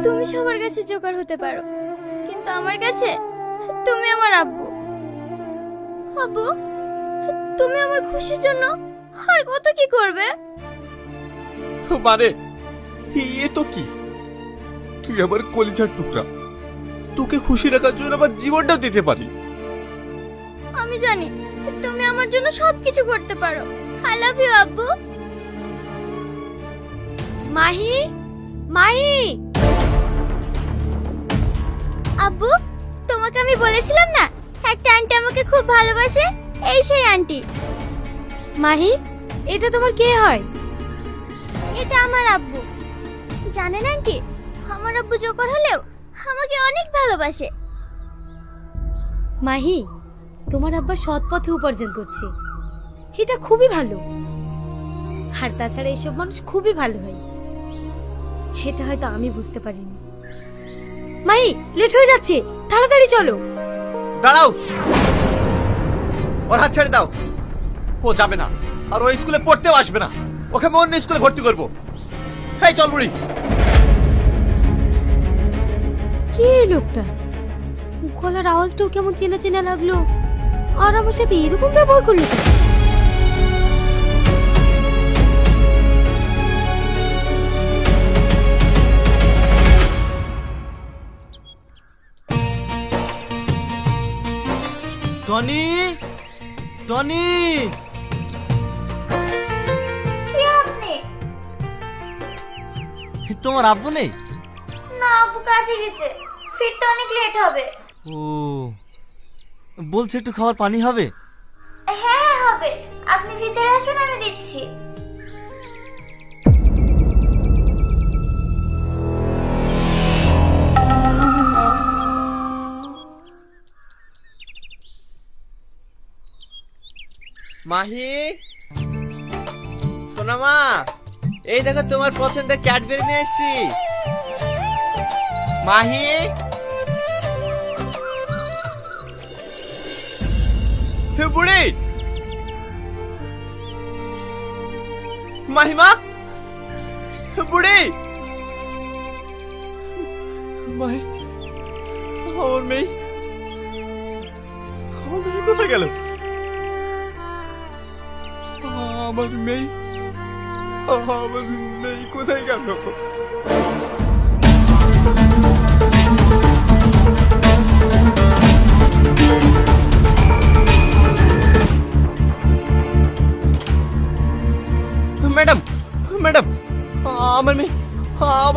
তুমি সবার কাছে জোকার হতে পারো, কিন্তু আমার কাছে তুমি আমার আব্বু। আব্বু, তুমি আমার খুশির জন্য আর কত কি করবে? মানে এ তো কি, তুই আমার কলিজার টুকরা, তোকে খুশি রাখার জন্য আমার জীবনটাও দিতে পারি। আমি জানি তুমি আমার জন্য সবকিছু করতে পারো। আই লাভ ইউ আব্বু। মাহি, মাহি। আব্বু, তোমাকে আমি বলেছিলাম না একটা আন্টি আমাকে খুব ভালোবাসে, এই সেই আন্টি। মাহি, এটা তোমার কে হয়? এটা আমার আব্বু। জানেন আন্টি, আমার আব্বু জোকার হলেও আমাকে অনেক ভালোবাসে। মাহি, তোমার আব্বা সৎ পথে উপার্জন করছে, এটা খুবই ভালো। আর তাছাড়া এসব মানুষ খুবই ভালো হয়, এটা হয়তো আমি বুঝতে পারিনি। মাহি, লেট হয়ে যাচ্ছে, তাড়াতাড়ি চলো। দাঁড়াও, ওর হাত ছেড়ে দাও। ও যাবে না, আর ও স্কুলে পড়তেও আসবে না। ওকে আমি অন্য স্কুলে ভর্তি করবো। এই চল বুড়ি। কে এই লোকটা? গলার আওয়াজটাও কেমন চেনা চেনা লাগলো, আর আমার সাথে এরকম ব্যবহার করলো কেন? Tony, Tony. কে আপনি? তোমার আব্বু নেই? না, আব্বু কাজে গেছে, ফিরতে অনেক লেট হবে। ও, বলছে একটু খাওয়ার পানি হবে? হ্যাঁ হবে, আপনি ভিতরে আসুন, আমি দিচ্ছি। মাহি, সোনা মা, এই দেখো তোমার পছন্দের ক্যাডবেরি নিয়ে এসেছি। মাহি, হে বুড়ি, মাহিমা, বুড়ি, মাহি, আমার মেয়ে, আমার মেয়ে কোথায় গেল? আমার মেয়ে, আমার মেয়ে কোথায় গেল? ম্যাডাম, ম্যাডাম, আমার মেয়ে, আমার